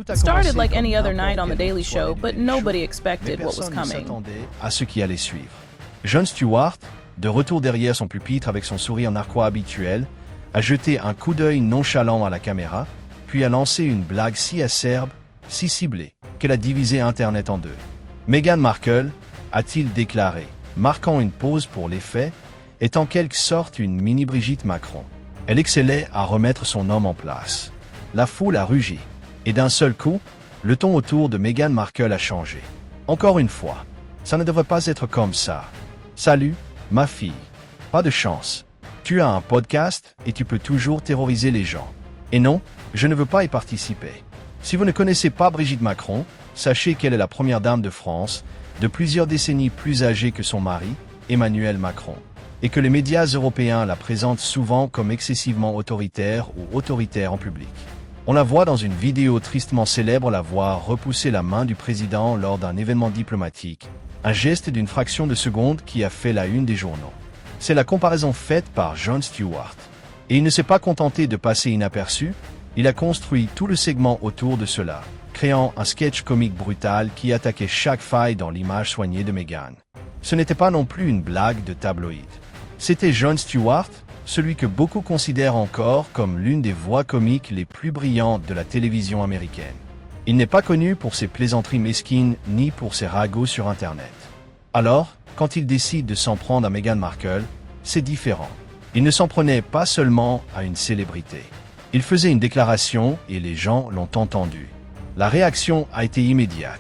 It started like any other night on The Daily Show, but nobody expected what was coming. À ce qui allait suivre. Jon Stewart, de retour derrière son pupitre avec son sourire narquois habituel, a jeté un coup d'œil nonchalant à la caméra, puis a lancé une blague si acerbe, si ciblée, qu'elle a divisé Internet en deux. Meghan Markle, a-t-il déclaré, marquant une pause pour les faits, est en quelque sorte une mini Brigitte Macron. Elle excellait à remettre son homme en place. La foule a rugi. Et d'un seul coup, le ton autour de Meghan Markle a changé. Encore une fois, ça ne devrait pas être comme ça. Salut, ma fille. Pas de chance. Tu as un podcast et tu peux toujours terroriser les gens. Et non, je ne veux pas y participer. Si vous ne connaissez pas Brigitte Macron, sachez qu'elle est la première dame de France, de plusieurs décennies plus âgée que son mari, Emmanuel Macron, et que les médias européens la présentent souvent comme excessivement autoritaire ou autoritaire en public. On la voit dans une vidéo tristement célèbre la voir repousser la main du président lors d'un événement diplomatique, un geste d'une fraction de seconde qui a fait la une des journaux. C'est la comparaison faite par Jon Stewart. Et il ne s'est pas contenté de passer inaperçu, il a construit tout le segment autour de cela, créant un sketch comique brutal qui attaquait chaque faille dans l'image soignée de Meghan. Ce n'était pas non plus une blague de tabloïd. C'était Jon Stewart, celui que beaucoup considèrent encore comme l'une des voix comiques les plus brillantes de la télévision américaine. Il n'est pas connu pour ses plaisanteries mesquines ni pour ses ragots sur Internet. Alors, quand il décide de s'en prendre à Meghan Markle, c'est différent. Il ne s'en prenait pas seulement à une célébrité. Il faisait une déclaration et les gens l'ont entendu. La réaction a été immédiate.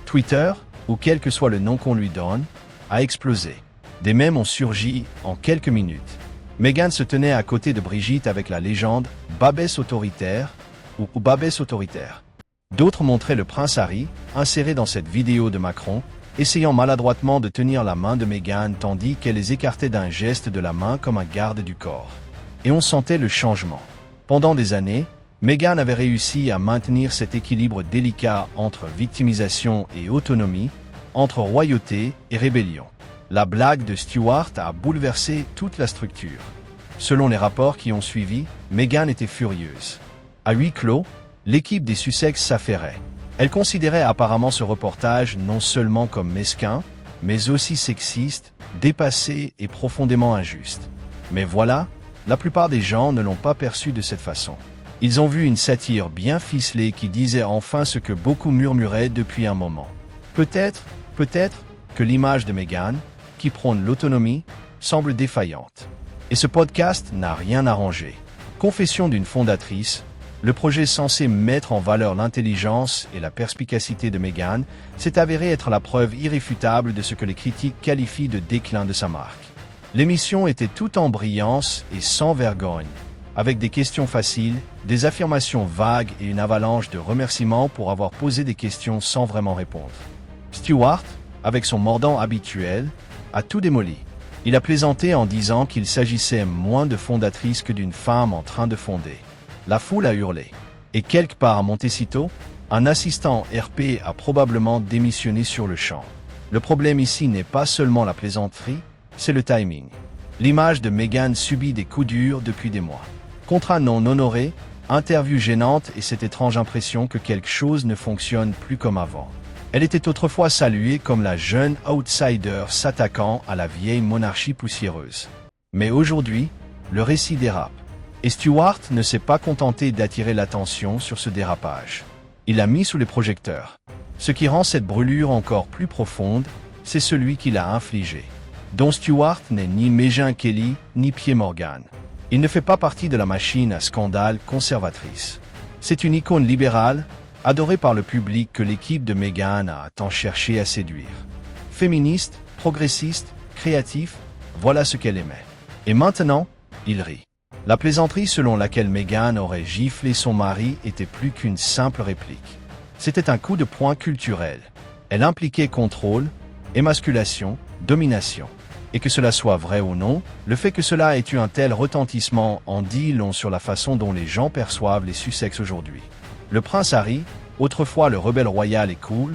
Twitter, ou quel que soit le nom qu'on lui donne, a explosé. Des mèmes ont surgi en quelques minutes. Meghan se tenait à côté de Brigitte avec la légende « Babesse autoritaire » ou « Babesse autoritaire ». D'autres montraient le prince Harry, inséré dans cette vidéo de Macron, essayant maladroitement de tenir la main de Meghan tandis qu'elle les écartait d'un geste de la main comme un garde du corps. Et on sentait le changement. Pendant des années, Meghan avait réussi à maintenir cet équilibre délicat entre victimisation et autonomie, entre royauté et rébellion. La blague de Stewart a bouleversé toute la structure. Selon les rapports qui ont suivi, Meghan était furieuse. À huis clos, l'équipe des Sussex s'affairait. Elle considérait apparemment ce reportage non seulement comme mesquin, mais aussi sexiste, dépassé et profondément injuste. Mais voilà, la plupart des gens ne l'ont pas perçu de cette façon. Ils ont vu une satire bien ficelée qui disait enfin ce que beaucoup murmuraient depuis un moment. Peut-être que l'image de Meghan, qui prône l'autonomie, semble défaillante. Et ce podcast n'a rien arrangé. Confession d'une fondatrice, le projet censé mettre en valeur l'intelligence et la perspicacité de Meghan s'est avéré être la preuve irréfutable de ce que les critiques qualifient de déclin de sa marque. L'émission était tout en brillance et sans vergogne, avec des questions faciles, des affirmations vagues et une avalanche de remerciements pour avoir posé des questions sans vraiment répondre. Stewart, avec son mordant habituel, a tout démoli. Il a plaisanté en disant qu'il s'agissait moins de fondatrice que d'une femme en train de fonder. La foule a hurlé. Et quelque part à Montecito, un assistant RP a probablement démissionné sur le champ. Le problème ici n'est pas seulement la plaisanterie, c'est le timing. L'image de Meghan subit des coups durs depuis des mois. Contrat non honoré, interview gênante et cette étrange impression que quelque chose ne fonctionne plus comme avant. Elle était autrefois saluée comme la jeune outsider s'attaquant à la vieille monarchie poussiéreuse. Mais aujourd'hui, le récit dérape. Et Stewart ne s'est pas contenté d'attirer l'attention sur ce dérapage. Il l'a mis sous les projecteurs. Ce qui rend cette brûlure encore plus profonde, c'est celui qui l'a infligée. Dont Stewart n'est ni Megyn Kelly, ni Piers Morgan. Il ne fait pas partie de la machine à scandale conservatrice. C'est une icône libérale, adorée par le public que l'équipe de Meghan a tant cherché à séduire. Féministe, progressiste, créatif, voilà ce qu'elle aimait. Et maintenant, il rit. La plaisanterie selon laquelle Meghan aurait giflé son mari était plus qu'une simple réplique. C'était un coup de poing culturel. Elle impliquait contrôle, émasculation, domination. Et que cela soit vrai ou non, le fait que cela ait eu un tel retentissement en dit long sur la façon dont les gens perçoivent les Sussex aujourd'hui. Le prince Harry, autrefois le rebelle royal et cool,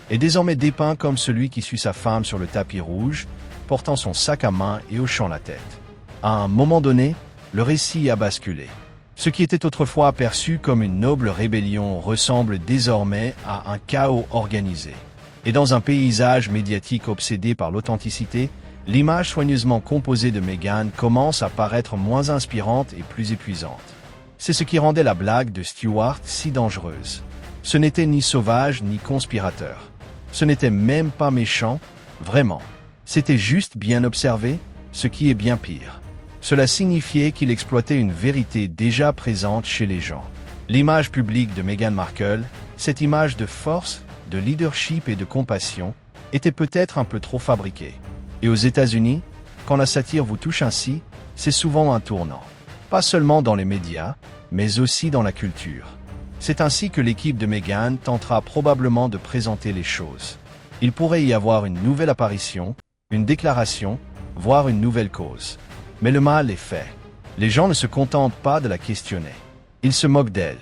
est désormais dépeint comme celui qui suit sa femme sur le tapis rouge, portant son sac à main et hochant la tête. À un moment donné, le récit a basculé. Ce qui était autrefois perçu comme une noble rébellion ressemble désormais à un chaos organisé. Et dans un paysage médiatique obsédé par l'authenticité, l'image soigneusement composée de Meghan commence à paraître moins inspirante et plus épuisante. C'est ce qui rendait la blague de Stewart si dangereuse. Ce n'était ni sauvage ni conspirateur. Ce n'était même pas méchant, vraiment. C'était juste bien observé, ce qui est bien pire. Cela signifiait qu'il exploitait une vérité déjà présente chez les gens. L'image publique de Meghan Markle, cette image de force, de leadership et de compassion, était peut-être un peu trop fabriquée. Et aux États-Unis, quand la satire vous touche ainsi, c'est souvent un tournant. Pas seulement dans les médias, mais aussi dans la culture. C'est ainsi que l'équipe de Meghan tentera probablement de présenter les choses. Il pourrait y avoir une nouvelle apparition, une déclaration, voire une nouvelle cause. Mais le mal est fait. Les gens ne se contentent pas de la questionner. Ils se moquent d'elle.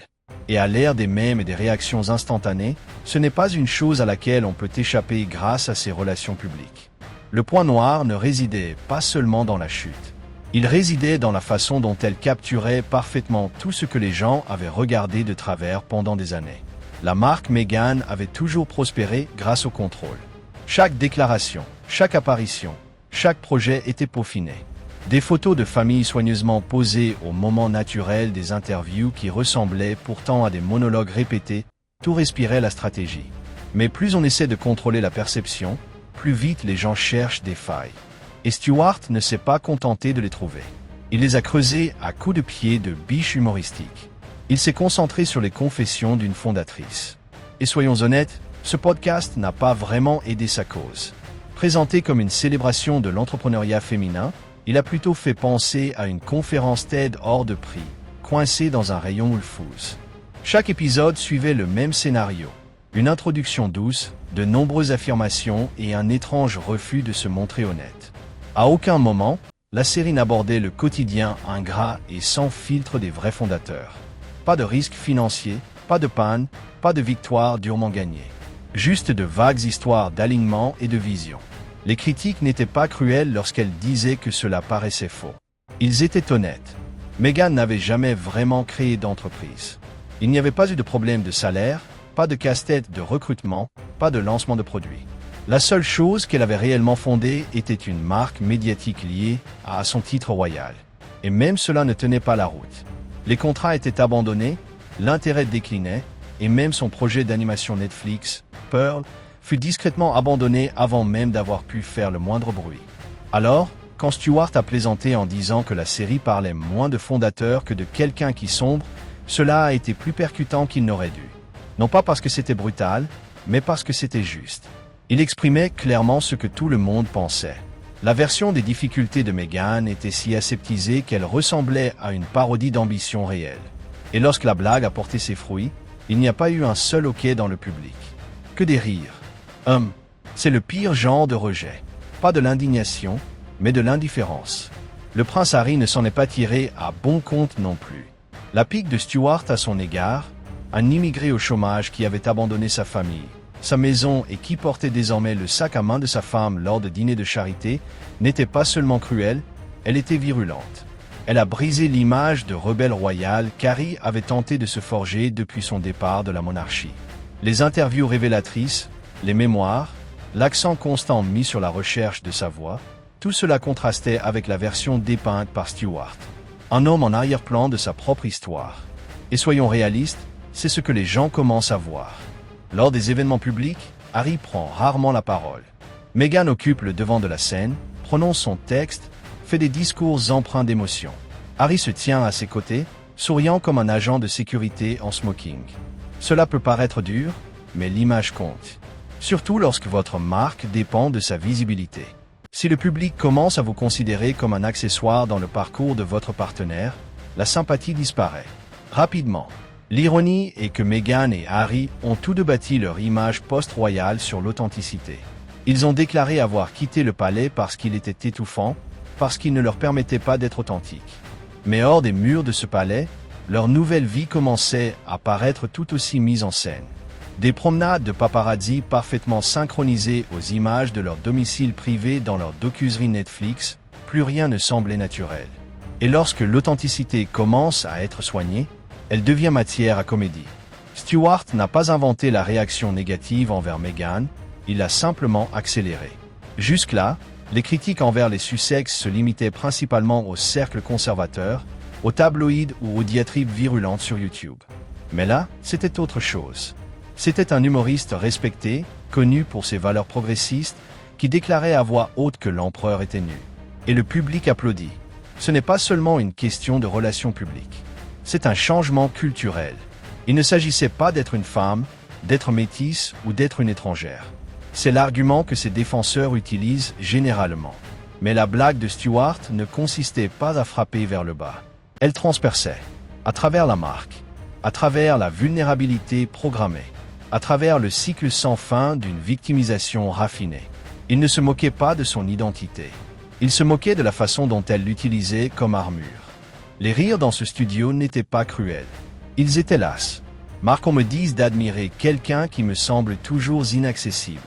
Et à l'ère des mèmes et des réactions instantanées, ce n'est pas une chose à laquelle on peut échapper grâce à ses relations publiques. Le point noir ne résidait pas seulement dans la chute. Il résidait dans la façon dont elle capturait parfaitement tout ce que les gens avaient regardé de travers pendant des années. La marque Meghan avait toujours prospéré grâce au contrôle. Chaque déclaration, chaque apparition, chaque projet était peaufiné. Des photos de famille soigneusement posées au moment naturel des interviews qui ressemblaient pourtant à des monologues répétés, tout respirait la stratégie. Mais plus on essaie de contrôler la perception, plus vite les gens cherchent des failles. Et Stewart ne s'est pas contenté de les trouver. Il les a creusées à coups de pied de biche humoristique. Il s'est concentré sur les confessions d'une fondatrice. Et soyons honnêtes, ce podcast n'a pas vraiment aidé sa cause. Présenté comme une célébration de l'entrepreneuriat féminin, il a plutôt fait penser à une conférence TED hors de prix, coincée dans un rayon Whole Foods. Chaque épisode suivait le même scénario. Une introduction douce, de nombreuses affirmations et un étrange refus de se montrer honnête. À aucun moment, la série n'abordait le quotidien ingrat et sans filtre des vrais fondateurs. Pas de risques financiers, pas de panne, pas de victoire durement gagnée. Juste de vagues histoires d'alignement et de vision. Les critiques n'étaient pas cruelles lorsqu'elles disaient que cela paraissait faux. Ils étaient honnêtes. Meghan n'avait jamais vraiment créé d'entreprise. Il n'y avait pas eu de problème de salaire, pas de casse-tête de recrutement, pas de lancement de produits. La seule chose qu'elle avait réellement fondée était une marque médiatique liée à son titre royal. Et même cela ne tenait pas la route. Les contrats étaient abandonnés, l'intérêt déclinait, et même son projet d'animation Netflix, Pearl, fut discrètement abandonné avant même d'avoir pu faire le moindre bruit. Alors, quand Stewart a plaisanté en disant que la série parlait moins de fondateurs que de quelqu'un qui sombre, cela a été plus percutant qu'il n'aurait dû. Non pas parce que c'était brutal, mais parce que c'était juste. Il exprimait clairement ce que tout le monde pensait. La version des difficultés de Meghan était si aseptisée qu'elle ressemblait à une parodie d'ambition réelle. Et lorsque la blague a porté ses fruits, il n'y a pas eu un seul hoquet dans le public. Que des rires. C'est le pire genre de rejet. Pas de l'indignation, mais de l'indifférence. Le prince Harry ne s'en est pas tiré à bon compte non plus. La pique de Stewart à son égard, un immigré au chômage qui avait abandonné sa famille, sa maison et qui portait désormais le sac à main de sa femme lors de dîners de charité, n'était pas seulement cruelle, elle était virulente. Elle a brisé l'image de rebelle royale qu'Harry avait tenté de se forger depuis son départ de la monarchie. Les interviews révélatrices, les mémoires, l'accent constant mis sur la recherche de sa voix, tout cela contrastait avec la version dépeinte par Stewart. Un homme en arrière-plan de sa propre histoire. Et soyons réalistes, c'est ce que les gens commencent à voir. Lors des événements publics, Harry prend rarement la parole. Meghan occupe le devant de la scène, prononce son texte, fait des discours empreints d'émotion. Harry se tient à ses côtés, souriant comme un agent de sécurité en smoking. Cela peut paraître dur, mais l'image compte. Surtout lorsque votre marque dépend de sa visibilité. Si le public commence à vous considérer comme un accessoire dans le parcours de votre partenaire, la sympathie disparaît. Rapidement. L'ironie est que Meghan et Harry ont tous deux bâti leur image post-royale sur l'authenticité. Ils ont déclaré avoir quitté le palais parce qu'il était étouffant, parce qu'il ne leur permettait pas d'être authentiques. Mais hors des murs de ce palais, leur nouvelle vie commençait à paraître tout aussi mise en scène. Des promenades de paparazzi parfaitement synchronisées aux images de leur domicile privé dans leur docuserie Netflix, plus rien ne semblait naturel. Et lorsque l'authenticité commence à être soignée, elle devient matière à comédie. Stewart n'a pas inventé la réaction négative envers Meghan, il l'a simplement accélérée. Jusque-là, les critiques envers les Sussex se limitaient principalement aux cercles conservateurs, aux tabloïds ou aux diatribes virulentes sur YouTube. Mais là, c'était autre chose. C'était un humoriste respecté, connu pour ses valeurs progressistes, qui déclarait à voix haute que l'empereur était nu. Et le public applaudit. Ce n'est pas seulement une question de relations publiques. C'est un changement culturel. Il ne s'agissait pas d'être une femme, d'être métisse ou d'être une étrangère. C'est l'argument que ses défenseurs utilisent généralement. Mais la blague de Stewart ne consistait pas à frapper vers le bas. Elle transperçait, à travers la marque, à travers la vulnérabilité programmée, à travers le cycle sans fin d'une victimisation raffinée. Il ne se moquait pas de son identité. Il se moquait de la façon dont elle l'utilisait comme armure. Les rires dans ce studio n'étaient pas cruels. Ils étaient lasses. Marre qu'on me dise d'admirer quelqu'un qui me semble toujours inaccessible.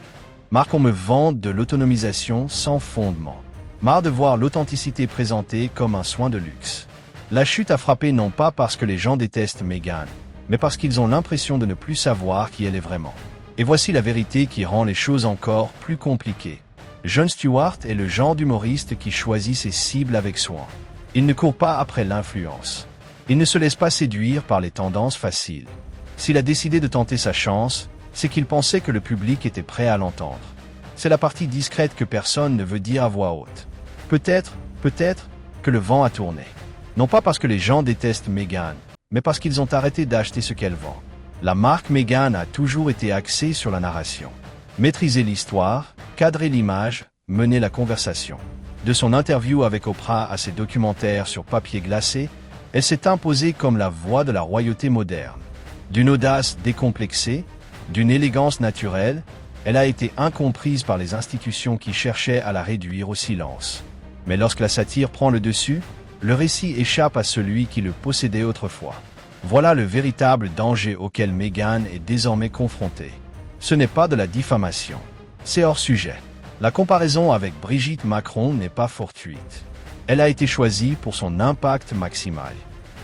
Marre qu'on me vende de l'autonomisation sans fondement. Marre de voir l'authenticité présentée comme un soin de luxe. La chute a frappé non pas parce que les gens détestent Meghan, mais parce qu'ils ont l'impression de ne plus savoir qui elle est vraiment. Et voici la vérité qui rend les choses encore plus compliquées. Jon Stewart est le genre d'humoriste qui choisit ses cibles avec soin. Il ne court pas après l'influence. Il ne se laisse pas séduire par les tendances faciles. S'il a décidé de tenter sa chance, c'est qu'il pensait que le public était prêt à l'entendre. C'est la partie discrète que personne ne veut dire à voix haute. Peut-être que le vent a tourné. Non pas parce que les gens détestent Meghan, mais parce qu'ils ont arrêté d'acheter ce qu'elle vend. La marque Meghan a toujours été axée sur la narration. Maîtriser l'histoire, cadrer l'image, mener la conversation. De son interview avec Oprah à ses documentaires sur papier glacé, elle s'est imposée comme la voix de la royauté moderne. D'une audace décomplexée, d'une élégance naturelle, elle a été incomprise par les institutions qui cherchaient à la réduire au silence. Mais lorsque la satire prend le dessus, le récit échappe à celui qui le possédait autrefois. Voilà le véritable danger auquel Meghan est désormais confrontée. Ce n'est pas de la diffamation. C'est hors sujet. La comparaison avec Brigitte Macron n'est pas fortuite. Elle a été choisie pour son impact maximal.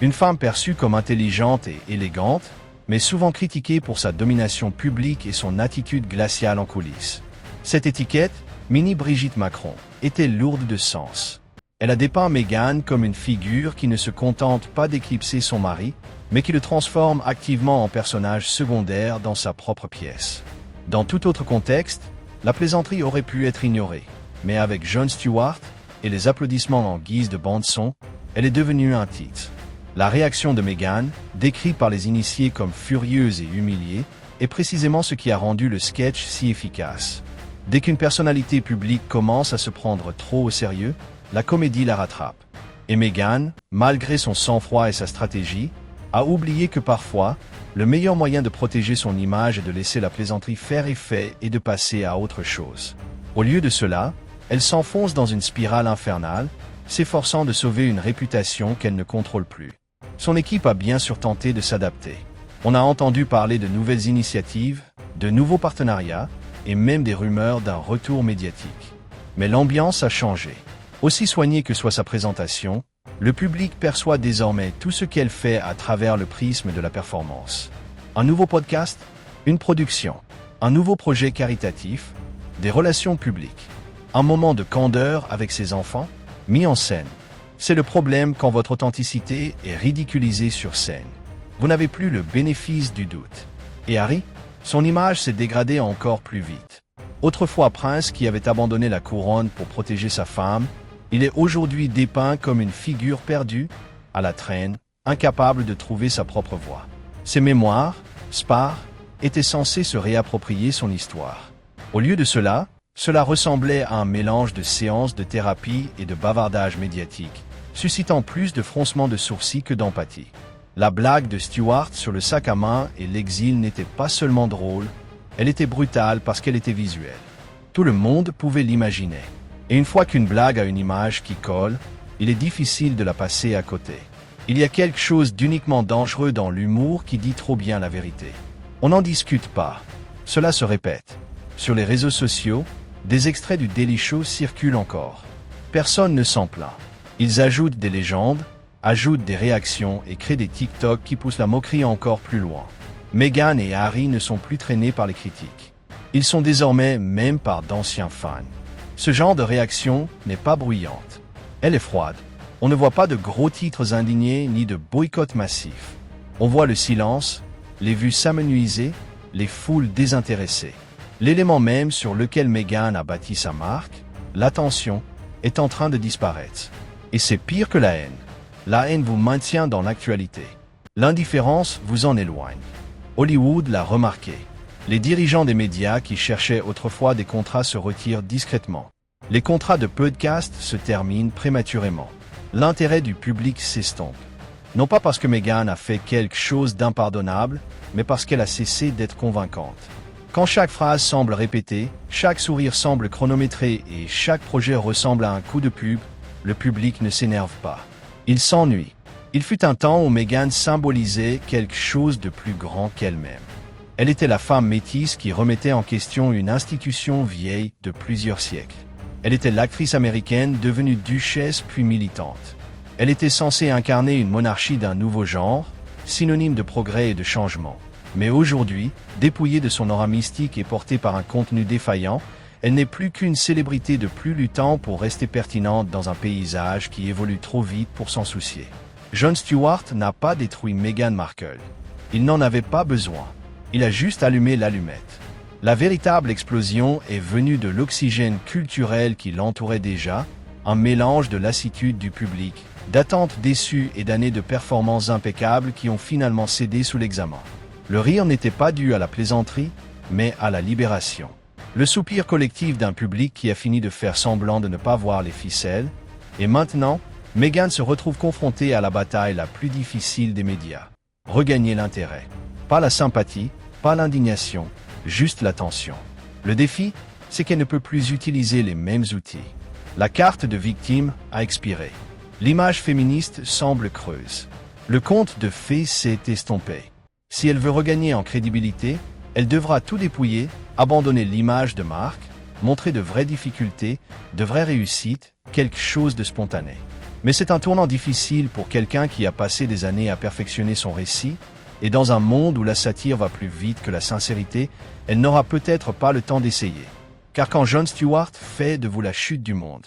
Une femme perçue comme intelligente et élégante, mais souvent critiquée pour sa domination publique et son attitude glaciale en coulisses. Cette étiquette, Mini Brigitte Macron, était lourde de sens. Elle a dépeint Meghan comme une figure qui ne se contente pas d'éclipser son mari, mais qui le transforme activement en personnage secondaire dans sa propre pièce. Dans tout autre contexte, la plaisanterie aurait pu être ignorée, mais avec Jon Stewart et les applaudissements en guise de bande-son, elle est devenue un titre. La réaction de Meghan, décrite par les initiés comme furieuse et humiliée, est précisément ce qui a rendu le sketch si efficace. Dès qu'une personnalité publique commence à se prendre trop au sérieux, la comédie la rattrape. Et Meghan, malgré son sang-froid et sa stratégie, a oublié que parfois, le meilleur moyen de protéger son image est de laisser la plaisanterie faire effet et de passer à autre chose. Au lieu de cela, elle s'enfonce dans une spirale infernale, s'efforçant de sauver une réputation qu'elle ne contrôle plus. Son équipe a bien sûr tenté de s'adapter. On a entendu parler de nouvelles initiatives, de nouveaux partenariats, et même des rumeurs d'un retour médiatique. Mais l'ambiance a changé. Aussi soignée que soit sa présentation, le public perçoit désormais tout ce qu'elle fait à travers le prisme de la performance. Un nouveau podcast, une production, un nouveau projet caritatif, des relations publiques, un moment de candeur avec ses enfants, mis en scène. C'est le problème quand votre authenticité est ridiculisée sur scène. Vous n'avez plus le bénéfice du doute. Et Harry, son image s'est dégradée encore plus vite. Autrefois prince qui avait abandonné la couronne pour protéger sa femme, il est aujourd'hui dépeint comme une figure perdue, à la traîne, incapable de trouver sa propre voie. Ses mémoires, Spare, étaient censés se réapproprier son histoire. Au lieu de cela, cela ressemblait à un mélange de séances de thérapie et de bavardage médiatique, suscitant plus de froncements de sourcils que d'empathie. La blague de Stewart sur le sac à main et l'exil n'était pas seulement drôle, elle était brutale parce qu'elle était visuelle. Tout le monde pouvait l'imaginer. Et une fois qu'une blague a une image qui colle, il est difficile de la passer à côté. Il y a quelque chose d'uniquement dangereux dans l'humour qui dit trop bien la vérité. On n'en discute pas. Cela se répète. Sur les réseaux sociaux, des extraits du Daily Show circulent encore. Personne ne s'en plaint. Ils ajoutent des légendes, ajoutent des réactions et créent des TikTok qui poussent la moquerie encore plus loin. Meghan et Harry ne sont plus traînés par les critiques. Ils sont désormais même par d'anciens fans. Ce genre de réaction n'est pas bruyante. Elle est froide. On ne voit pas de gros titres indignés ni de boycott massif. On voit le silence, les vues s'amenuiser, les foules désintéressées. L'élément même sur lequel Meghan a bâti sa marque, l'attention, est en train de disparaître. Et c'est pire que la haine. La haine vous maintient dans l'actualité. L'indifférence vous en éloigne. Hollywood l'a remarqué. Les dirigeants des médias qui cherchaient autrefois des contrats se retirent discrètement. Les contrats de podcast se terminent prématurément. L'intérêt du public s'estompe. Non pas parce que Meghan a fait quelque chose d'impardonnable, mais parce qu'elle a cessé d'être convaincante. Quand chaque phrase semble répétée, chaque sourire semble chronométré et chaque projet ressemble à un coup de pub, le public ne s'énerve pas. Il s'ennuie. Il fut un temps où Meghan symbolisait quelque chose de plus grand qu'elle-même. Elle était la femme métisse qui remettait en question une institution vieille de plusieurs siècles. Elle était l'actrice américaine devenue duchesse puis militante. Elle était censée incarner une monarchie d'un nouveau genre, synonyme de progrès et de changement. Mais aujourd'hui, dépouillée de son aura mystique et portée par un contenu défaillant, elle n'est plus qu'une célébrité de plus luttant pour rester pertinente dans un paysage qui évolue trop vite pour s'en soucier. Jon Stewart n'a pas détruit Meghan Markle. Il n'en avait pas besoin. Il a juste allumé l'allumette. La véritable explosion est venue de l'oxygène culturel qui l'entourait déjà, un mélange de lassitude du public, d'attentes déçues et d'années de performances impeccables qui ont finalement cédé sous l'examen. Le rire n'était pas dû à la plaisanterie, mais à la libération. Le soupir collectif d'un public qui a fini de faire semblant de ne pas voir les ficelles, et maintenant, Meghan se retrouve confrontée à la bataille la plus difficile des médias. Regagner l'intérêt. Pas la sympathie, pas l'indignation, juste l'attention. Le défi, c'est qu'elle ne peut plus utiliser les mêmes outils. La carte de victime a expiré. L'image féministe semble creuse. Le conte de fées s'est estompé. Si elle veut regagner en crédibilité, elle devra tout dépouiller, abandonner l'image de marque, montrer de vraies difficultés, de vraies réussites, quelque chose de spontané. Mais c'est un tournant difficile pour quelqu'un qui a passé des années à perfectionner son récit, et dans un monde où la satire va plus vite que la sincérité, elle n'aura peut-être pas le temps d'essayer. Car quand Jon Stewart fait de vous la chute du monde,